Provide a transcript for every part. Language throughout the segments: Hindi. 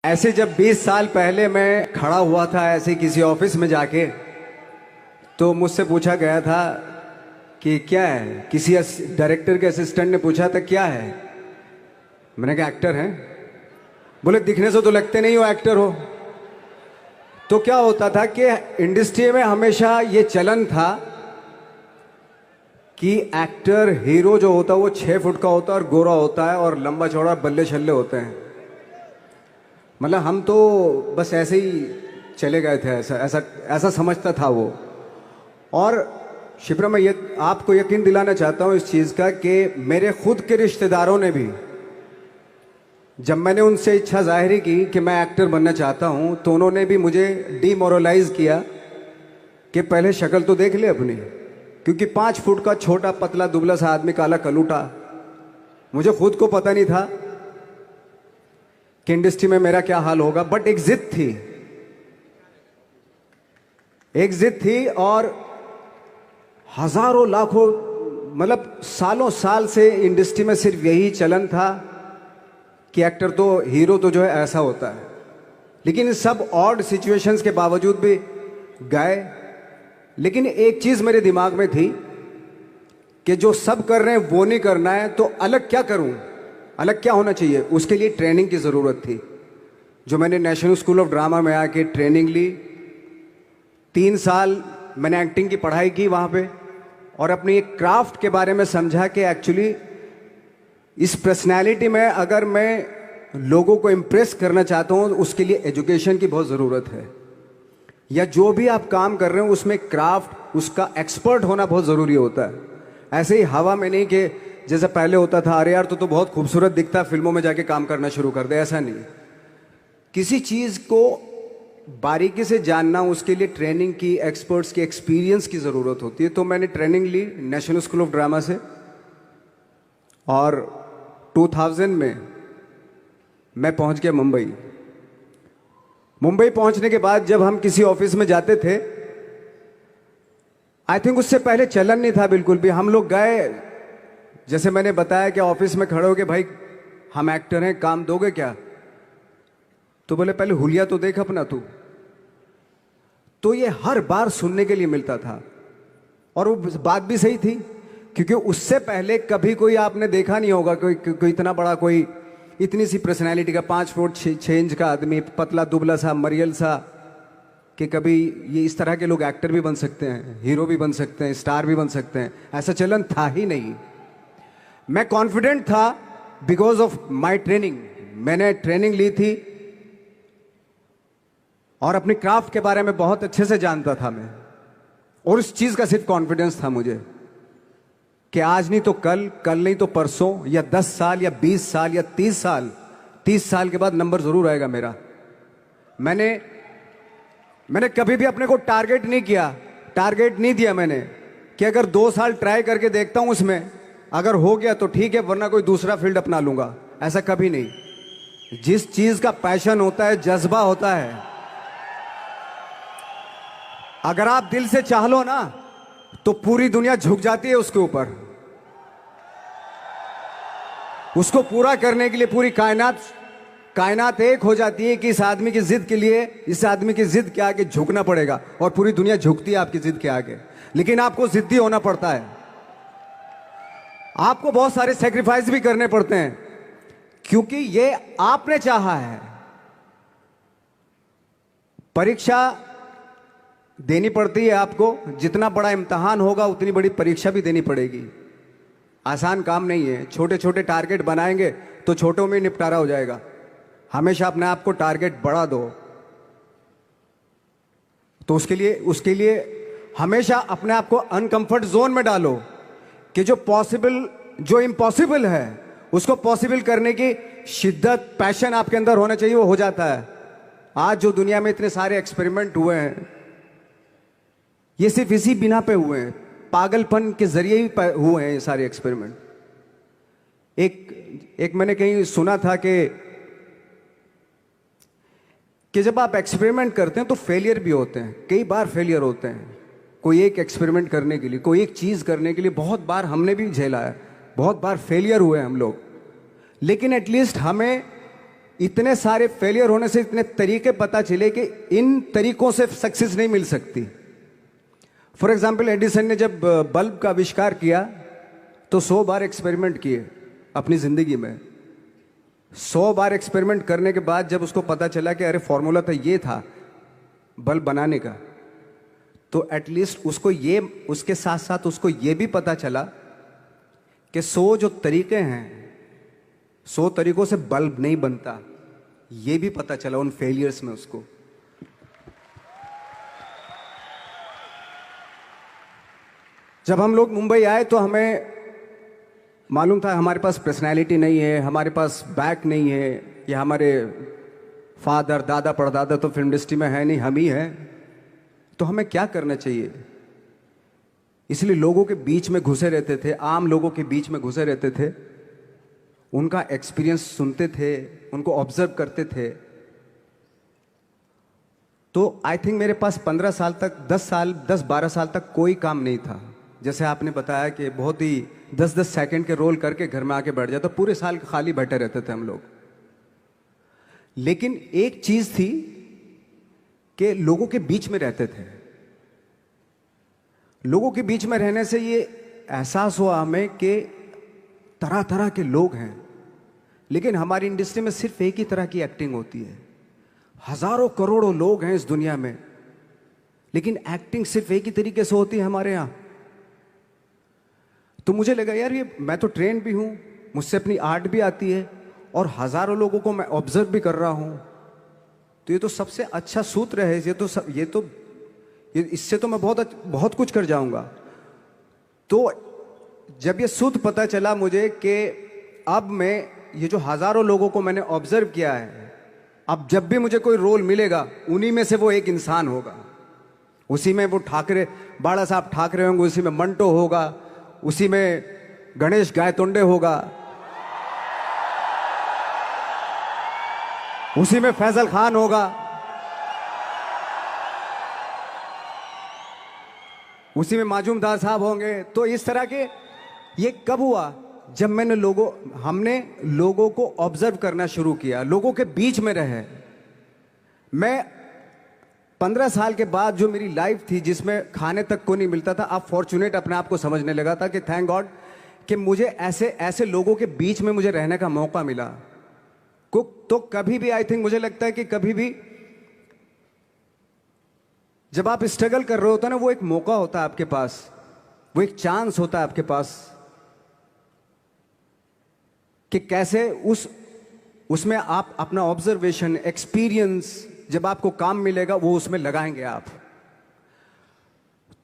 ऐसे जब 20 साल पहले मैं खड़ा हुआ था ऐसे किसी ऑफिस में जाके, तो मुझसे पूछा गया था कि क्या है। किसी डायरेक्टर के असिस्टेंट ने पूछा था क्या है। मैंने कहा एक्टर हैं। बोले दिखने से तो लगते नहीं हो एक्टर हो। तो क्या होता था कि इंडस्ट्री में हमेशा ये चलन था कि एक्टर हीरो जो होता है वो 6 फुट का होता है और गोरा होता है और लंबा चौड़ा बल्ले छल्ले होते हैं। मतलब हम तो बस ऐसे ही चले गए थे, ऐसा ऐसा ऐसा समझता था वो। और शिप्रा, मैं ये आपको यकीन दिलाना चाहता हूँ इस चीज़ का कि मेरे खुद के रिश्तेदारों ने भी, जब मैंने उनसे इच्छा जाहिर की कि मैं एक्टर बनना चाहता हूँ, तो उन्होंने भी मुझे डीमोरलाइज किया कि पहले शक्ल तो देख ले अपनी, क्योंकि 5 फुट का छोटा पतला दुबला सा आदमी, काला कलूटा। मुझे खुद को पता नहीं था कि इंडस्ट्री में मेरा क्या हाल होगा, बट एक जिद थी, एक जिद थी। और हजारों लाखों, मतलब सालों साल से इंडस्ट्री में सिर्फ यही चलन था कि एक्टर तो, हीरो तो जो है ऐसा होता है। लेकिन सब ऑड सिचुएशंस के बावजूद भी गए। लेकिन एक चीज मेरे दिमाग में थी कि जो सब कर रहे हैं वो नहीं करना है, तो अलग क्या करूं, अलग क्या होना चाहिए। उसके लिए ट्रेनिंग की ज़रूरत थी, जो मैंने नेशनल स्कूल ऑफ ड्रामा में आके ट्रेनिंग ली। 3 साल मैंने एक्टिंग की पढ़ाई की वहाँ पे, और अपनी एक क्राफ्ट के बारे में समझा कि एक्चुअली इस पर्सनैलिटी में अगर मैं लोगों को इम्प्रेस करना चाहता हूँ, उसके लिए एजुकेशन की बहुत ज़रूरत है। या जो भी आप काम कर रहे हो उसमें क्राफ्ट, उसका एक्सपर्ट होना बहुत ज़रूरी होता है। ऐसे ही हवा में नहीं कि जैसे पहले होता था, अरे यार तो बहुत खूबसूरत दिखता है, फिल्मों में जाके काम करना शुरू कर दे, ऐसा नहीं। किसी चीज़ को बारीकी से जानना, उसके लिए ट्रेनिंग की, एक्सपर्ट्स की, एक्सपीरियंस की ज़रूरत होती है। तो मैंने ट्रेनिंग ली नेशनल स्कूल ऑफ ड्रामा से, और 2000 में मैं पहुंच गया मुंबई। मुंबई पहुंचने के बाद जब हम किसी ऑफिस में जाते थे, आई थिंक उससे पहले चलन नहीं था बिल्कुल भी। हम लोग गए, जैसे मैंने बताया कि ऑफिस में खड़े हो के, भाई हम एक्टर हैं, काम दोगे क्या। तो बोले पहले हुलिया तो देख अपना तू। तो ये हर बार सुनने के लिए मिलता था, और वो बात भी सही थी, क्योंकि उससे पहले कभी कोई आपने देखा नहीं होगा कोई इतना बड़ा, कोई इतनी सी पर्सनैलिटी का 5 फुट 6 इंच का आदमी, पतला दुबला सा मरियल सा, कि कभी ये इस तरह के लोग एक्टर भी बन सकते हैं, हीरो भी बन सकते हैं, स्टार भी बन सकते हैं। ऐसा चलन था ही नहीं। मैं कॉन्फिडेंट था बिकॉज ऑफ माई ट्रेनिंग। मैंने ट्रेनिंग ली थी और अपनी क्राफ्ट के बारे में बहुत अच्छे से जानता था मैं, और उस चीज का सिर्फ कॉन्फिडेंस था मुझे कि आज नहीं तो कल, कल नहीं तो परसों, या 10 साल या 20 साल या 30 साल, 30 साल के बाद नंबर जरूर आएगा मेरा। मैंने कभी भी अपने को टारगेट नहीं किया, टारगेट नहीं दिया मैंने कि अगर 2 साल ट्राई करके देखता हूं, उसमें अगर हो गया तो ठीक है, वरना कोई दूसरा फील्ड अपना लूंगा। ऐसा कभी नहीं। जिस चीज का पैशन होता है, जज्बा होता है, अगर आप दिल से चाह लो ना, तो पूरी दुनिया झुक जाती है उसके ऊपर। उसको पूरा करने के लिए पूरी कायनात एक हो जाती है कि इस आदमी की जिद के लिए, इस आदमी की जिद के आगे झुकना पड़ेगा, और पूरी दुनिया झुकती है आपकी जिद के आगे। लेकिन आपको जिद्दी होना पड़ता है, आपको बहुत सारे सेक्रीफाइस भी करने पड़ते हैं, क्योंकि ये आपने चाहा है। परीक्षा देनी पड़ती है आपको, जितना बड़ा इम्तिहान होगा उतनी बड़ी परीक्षा भी देनी पड़ेगी। आसान काम नहीं है। छोटे छोटे टारगेट बनाएंगे तो छोटों में निपटारा हो जाएगा। हमेशा अपने आप को टारगेट बढ़ा दो। तो उसके लिए हमेशा अपने आप को अनकंफर्ट जोन में डालो, कि जो इम्पॉसिबल है उसको पॉसिबल करने की शिद्दत, पैशन आपके अंदर होना चाहिए, वो हो जाता है। आज जो दुनिया में इतने सारे एक्सपेरिमेंट हुए हैं, ये सिर्फ इसी बिना पे हुए हैं, पागलपन के जरिए ही हुए हैं ये सारे एक्सपेरिमेंट। एक मैंने कहीं सुना था कि जब आप एक्सपेरिमेंट करते हैं तो फेलियर भी होते हैं, कई बार फेलियर होते हैं। कोई एक एक्सपेरिमेंट करने के लिए, कोई एक चीज करने के लिए बहुत बार हमने भी झेला है, बहुत बार फेलियर हुए हम लोग। लेकिन एटलीस्ट हमें इतने सारे फेलियर होने से इतने तरीके पता चले कि इन तरीकों से सक्सेस नहीं मिल सकती। फॉर एग्जाम्पल, एडिसन ने जब बल्ब का आविष्कार किया तो 100 बार एक्सपेरिमेंट किए अपनी जिंदगी में। 100 बार एक्सपेरिमेंट करने के बाद जब उसको पता चला कि अरे फॉर्मूला तो ये था बल्ब बनाने का, तो एटलीस्ट उसको ये, उसके साथ साथ उसको ये भी पता चला कि 100 जो तरीके हैं, 100 तरीकों से बल्ब नहीं बनता, ये भी पता चला उन फेलियर्स में उसको। जब हम लोग मुंबई आए तो हमें मालूम था हमारे पास पर्सनैलिटी नहीं है, हमारे पास बैक नहीं है, या हमारे फादर दादा परदादा तो फिल्म इंडस्ट्री में है नहीं, हम ही हैं, तो हमें क्या करना चाहिए। इसलिए लोगों के बीच में घुसे रहते थे, आम लोगों के बीच में घुसे रहते थे, उनका एक्सपीरियंस सुनते थे, उनको ऑब्जर्व करते थे। तो आई थिंक मेरे पास 15 साल तक, 10-12 साल तक कोई काम नहीं था। जैसे आपने बताया कि बहुत ही 10-10 सेकंड के रोल करके घर में आके बैठ जाता, पूरे साल खाली बैठे रहते थे हम लोग। लेकिन एक चीज थी कि लोगों के बीच में रहते थे। लोगों के बीच में रहने से ये एहसास हुआ हमें कि तरह तरह के लोग हैं, लेकिन हमारी इंडस्ट्री में सिर्फ एक ही तरह की एक्टिंग होती है। हजारों करोड़ों लोग हैं इस दुनिया में, लेकिन एक्टिंग सिर्फ एक ही तरीके से होती है हमारे यहां। तो मुझे लगा यार, ये मैं तो ट्रेन भी हूं, मुझसे अपनी आर्ट भी आती है, और हजारों लोगों को मैं ऑब्जर्व भी कर रहा हूं, तो ये तो सबसे अच्छा सूत्र है। इससे तो मैं बहुत कुछ कर जाऊंगा। तो जब ये सूत्र पता चला मुझे कि अब मैं ये जो हजारों लोगों को मैंने ऑब्जर्व किया है, अब जब भी मुझे कोई रोल मिलेगा उन्हीं में से वो एक इंसान होगा। उसी में वो ठाकरे, बाला साहब ठाकरे होंगे, उसी में मंटो होगा, उसी में गणेश गायतोंडे होगा, उसी में फैजल खान होगा, उसी में माजूमदार साहब होंगे। तो इस तरह के, ये कब हुआ? जब हमने लोगों को ऑब्जर्व करना शुरू किया, लोगों के बीच में रहे। मैं 15 साल के बाद जो मेरी लाइफ थी, जिसमें खाने तक को नहीं मिलता था, अब फॉर्चुनेट अपने आप को समझने लगा था कि थैंक गॉड कि मुझे ऐसे ऐसे लोगों के बीच में मुझे रहने का मौका मिला। तो कभी भी, आई थिंक मुझे लगता है कि कभी भी जब आप स्ट्रगल कर रहे होते ना, वो एक मौका होता है आपके पास, वो एक चांस होता है आपके पास कि कैसे उसमें आप अपना ऑब्जर्वेशन, एक्सपीरियंस, जब आपको काम मिलेगा वो उसमें लगाएंगे आप।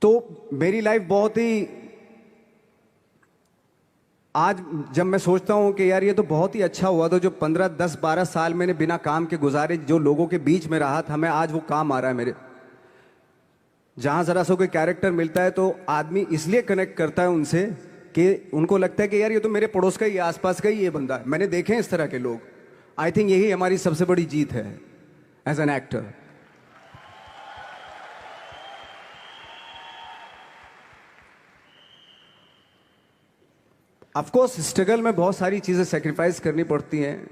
तो मेरी लाइफ बहुत ही, आज जब मैं सोचता हूं कि यार ये तो बहुत ही अच्छा हुआ था जो 15, 10, 12 साल मैंने बिना काम के गुजारे, जो लोगों के बीच में रहा था, मैं आज वो काम आ रहा है मेरे। जहां जरा सा कोई कैरेक्टर मिलता है तो आदमी इसलिए कनेक्ट करता है उनसे कि उनको लगता है कि यार ये तो मेरे पड़ोस का ही, आसपास का ही ये बंदा है, मैंने देखे हैं इस तरह के लोग। आई थिंक यही हमारी सबसे बड़ी जीत है as an actor. Of course struggle में बहुत सारी चीजें सेक्रीफाइस करनी पड़ती हैं,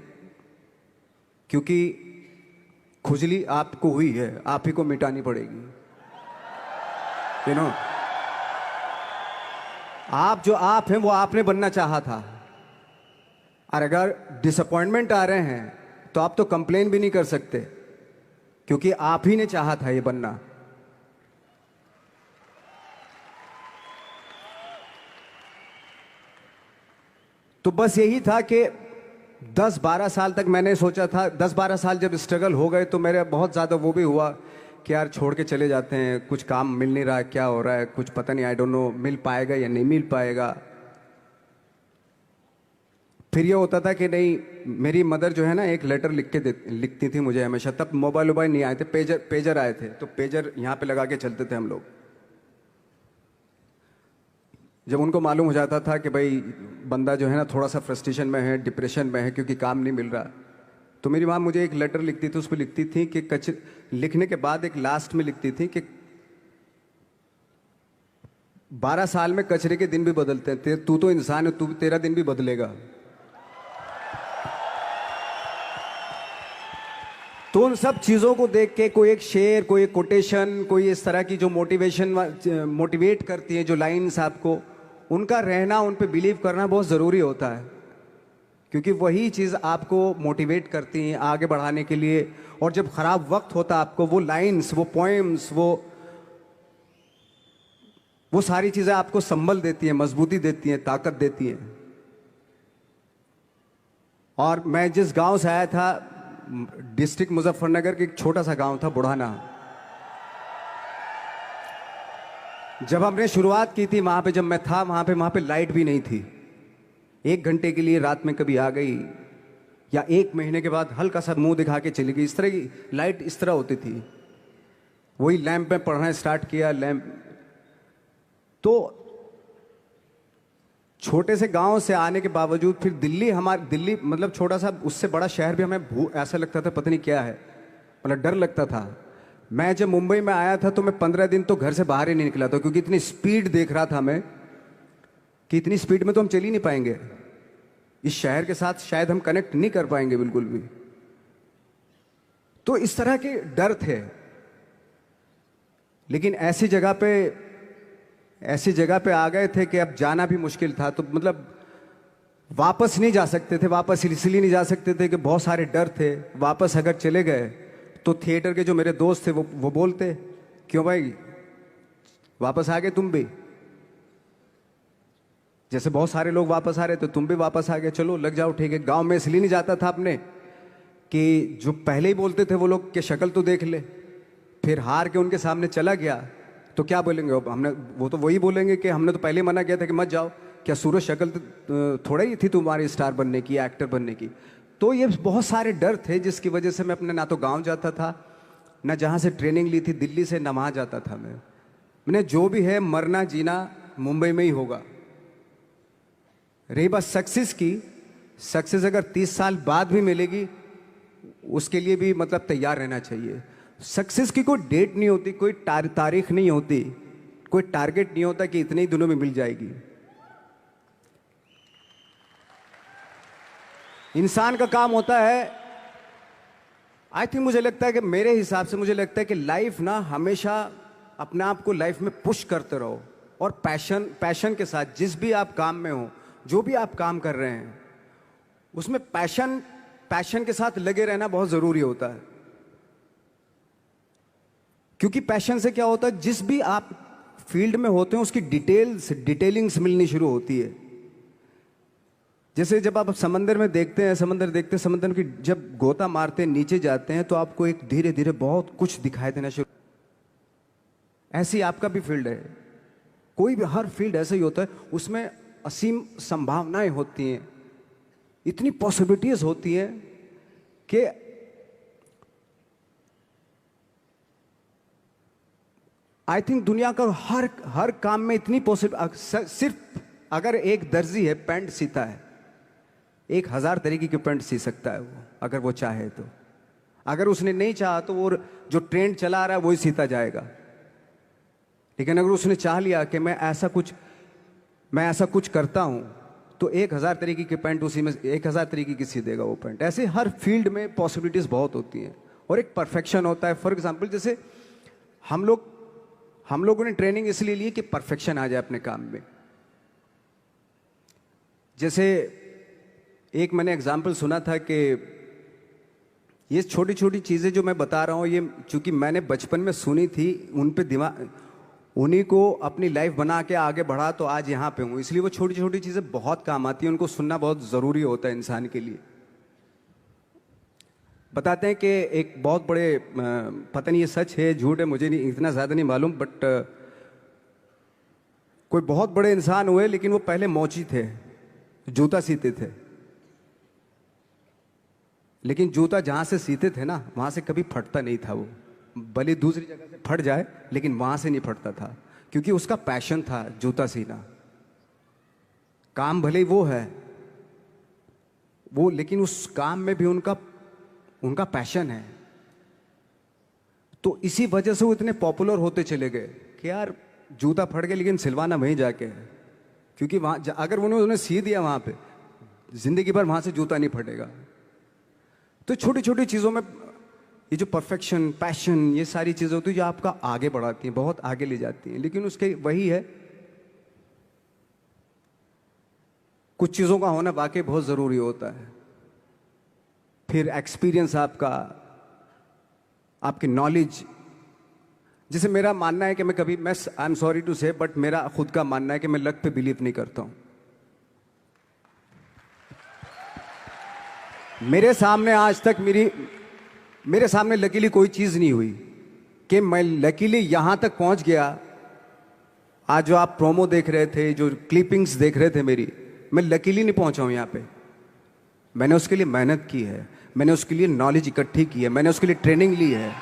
क्योंकि खुजली आपको हुई है, आप ही को मिटानी पड़ेगी। यू नो, आप जो आप हैं वो आपने बनना चाहा था, और अगर डिसअपॉइंटमेंट आ रहे हैं तो आप तो कंप्लेन भी नहीं कर सकते, क्योंकि आप ही ने चाहा था ये बनना। तो बस यही था कि 10-12 साल तक मैंने सोचा था, 10-12 साल जब स्ट्रगल हो गए तो मेरे बहुत ज़्यादा वो भी हुआ कि यार छोड़ के चले जाते हैं, कुछ काम मिल नहीं रहा है, क्या हो रहा है, कुछ पता नहीं, आई डोंट नो मिल पाएगा या नहीं मिल पाएगा। फिर ये होता था कि नहीं, मेरी मदर जो है ना, एक लेटर लिखती थी मुझे हमेशा। तब मोबाइल नहीं आए थे, पेजर आए थे, तो पेजर यहाँ पे लगा के चलते थे हम लोग। जब उनको मालूम हो जाता था कि भाई बंदा जो है ना थोड़ा सा फ्रस्ट्रेशन में है, डिप्रेशन में है, क्योंकि काम नहीं मिल रहा, तो मेरी माँ मुझे एक लेटर लिखती थी। उसको लिखती थी कि लिखने के बाद एक लास्ट में लिखती थी कि 12 साल में कचरे के दिन भी बदलते हैं, तू तो इंसान है, तेरा दिन भी बदलेगा। तो उन सब चीज़ों को देख के कोई एक शेर, कोई एक कोटेशन, कोई इस तरह की जो मोटिवेट करती है जो लाइंस आपको, उनका रहना, उन पे बिलीव करना बहुत ज़रूरी होता है, क्योंकि वही चीज़ आपको मोटिवेट करती हैं आगे बढ़ाने के लिए। और जब ख़राब वक्त होता है आपको, वो लाइंस, वो पोएम्स, वो सारी चीज़ें आपको संबल देती हैं, मजबूती देती हैं, ताकत देती हैं। और मैं जिस गांव से आया था, डिस्ट्रिक्ट मुजफ्फरनगर के एक छोटा सा गांव था बुढ़ाना। जब हमने शुरुआत की थी वहां पे, जब मैं था वहां पे लाइट भी नहीं थी। 1 घंटे के लिए रात में कभी आ गई, या 1 महीने के बाद हल्का सा मुंह दिखा के चली गई। इस तरह की लाइट इस तरह होती थी। वही लैंप में पढ़ना स्टार्ट किया, लैंप। तो छोटे से गांव से आने के बावजूद फिर दिल्ली मतलब छोटा सा, उससे बड़ा शहर भी हमें ऐसा लगता था पता नहीं क्या है, मतलब डर लगता था। मैं जब मुंबई में आया था तो मैं 15 दिन तो घर से बाहर ही नहीं निकला था, क्योंकि इतनी स्पीड देख रहा था मैं कि इतनी स्पीड में तो हम चल ही नहीं पाएंगे, इस शहर के साथ शायद हम कनेक्ट नहीं कर पाएंगे बिल्कुल भी। तो इस तरह के डर थे। लेकिन ऐसी जगह पे आ गए थे कि अब जाना भी मुश्किल था। तो मतलब वापस नहीं जा सकते थे, वापस इसलिए नहीं जा सकते थे कि बहुत सारे डर थे। वापस अगर चले गए तो थिएटर के जो मेरे दोस्त थे वो बोलते, क्यों भाई वापस आ गए तुम भी, जैसे बहुत सारे लोग वापस आ रहे थे तुम भी वापस आ गए, चलो लग जाओ ठीक है। गांव में इसलिए नहीं जाता था अपने कि जो पहले ही बोलते थे वो लोग के शक्ल तो देख ले, फिर हार के उनके सामने चला गया तो क्या बोलेंगे वो तो वही बोलेंगे कि हमने तो पहले ही मना किया था कि मत जाओ, क्या सूरज शक्ल थोड़ा ही थी तुम्हारी स्टार बनने की, एक्टर बनने की। तो ये बहुत सारे डर थे जिसकी वजह से मैं अपने ना तो गांव जाता था, ना जहां से ट्रेनिंग ली थी दिल्ली से, ना वहां जाता था। मैंने जो भी है मरना जीना मुंबई में ही होगा। रही बात सक्सेस की, सक्सेस अगर 30 साल बाद भी मिलेगी उसके लिए भी मतलब तैयार रहना चाहिए। सक्सेस की कोई डेट नहीं होती, कोई तारीख नहीं होती, कोई टारगेट नहीं होता कि इतने ही दिनों में मिल जाएगी। इंसान का काम होता है, आई थिंक मुझे लगता है कि मेरे हिसाब से मुझे लगता है कि लाइफ ना हमेशा अपने आप को लाइफ में पुश करते रहो, और पैशन के साथ जिस भी आप काम में हो, जो भी आप काम कर रहे हैं उसमें पैशन के साथ लगे रहना बहुत जरूरी होता है। क्योंकि पैशन से क्या होता है, जिस भी आप फील्ड में होते हैं उसकी डिटेलिंग्स मिलनी शुरू होती है। जैसे जब आप समंदर में देखते हैं, समंदर की जब गोता मारते हैं नीचे जाते हैं तो आपको एक धीरे धीरे बहुत कुछ दिखाई देना शुरू। ऐसी आपका भी फील्ड है, कोई भी हर फील्ड ऐसा ही होता है, उसमें असीम संभावनाएं होती हैं, इतनी पॉसिबिलिटीज होती हैं कि आई थिंक दुनिया का हर काम में इतनी सिर्फ अगर एक दर्जी है पैंट सीता है, 1000 तरीके की पैंट सी सकता है वो, अगर वो चाहे तो। अगर उसने नहीं चाहा तो वो जो ट्रेंड चला रहा है वही सीता जाएगा। लेकिन अगर उसने चाह लिया कि मैं ऐसा कुछ करता हूं, तो 1000 तरीके की पैंट उसी में 1000 तरीके की सी देगा वो पैंट। ऐसे हर फील्ड में पॉसिबिलिटीज बहुत होती हैं, और एक परफेक्शन होता है। फॉर एग्जाम्पल जैसे हम लोगों ने ट्रेनिंग इसलिए ली कि परफेक्शन आ जाए अपने काम में। जैसे एक मैंने एग्जाम्पल सुना था कि ये छोटी छोटी चीजें जो मैं बता रहा हूं, ये चूंकि मैंने बचपन में सुनी थी, उन्हीं को अपनी लाइफ बना के आगे बढ़ा तो आज यहां पे हूं। इसलिए वो छोटी छोटी चीजें बहुत काम आती हैं, उनको सुनना बहुत जरूरी होता है इंसान के लिए। बताते हैं कि एक बहुत बड़े, पता नहीं ये सच है झूठ है, मुझे नहीं इतना ज़्यादा नहीं मालूम, बट कोई बहुत बड़े इंसान हुए, लेकिन वो पहले मोची थे, जूता सीते थे। लेकिन जूता जहाँ से सीते थे ना, वहाँ से कभी फटता नहीं था वो, भले दूसरी जगह से फट जाए लेकिन वहाँ से नहीं फटता था, क्योंकि उसका पैशन था जूता सीना। काम भले वो है वो, लेकिन उस काम में भी उनका पैशन है। तो इसी वजह से वो इतने पॉपुलर होते चले गए कि यार जूता फट गया लेकिन सिलवाना वहीं जाके है, क्योंकि वहां अगर उन्होंने सी दिया वहां पे, जिंदगी भर वहां से जूता नहीं फटेगा। तो छोटी छोटी चीजों में ये जो परफेक्शन, पैशन, ये सारी चीज़ें होती है जो आपका आगे बढ़ाती हैं, बहुत आगे ले जाती हैं। लेकिन उसके वही है, कुछ चीज़ों का होना वाकई बहुत ज़रूरी होता है। फिर एक्सपीरियंस आपका, आपकी नॉलेज। जैसे मेरा मानना है कि मैं कभी, मैं आई एम सॉरी टू से, बट मेरा खुद का मानना है कि मैं लक पे बिलीव नहीं करता हूं। मेरे सामने आज तक मेरे सामने लकीली कोई चीज़ नहीं हुई कि मैं लकीली यहां तक पहुंच गया। आज जो आप प्रोमो देख रहे थे, जो क्लिपिंग्स देख रहे थे मेरी, मैं लकीली नहीं पहुंचा हूं यहां पे। मैंने उसके लिए मेहनत की है, मैंने उसके लिए नॉलेज इकट्ठी की है, मैंने उसके लिए ट्रेनिंग ली है।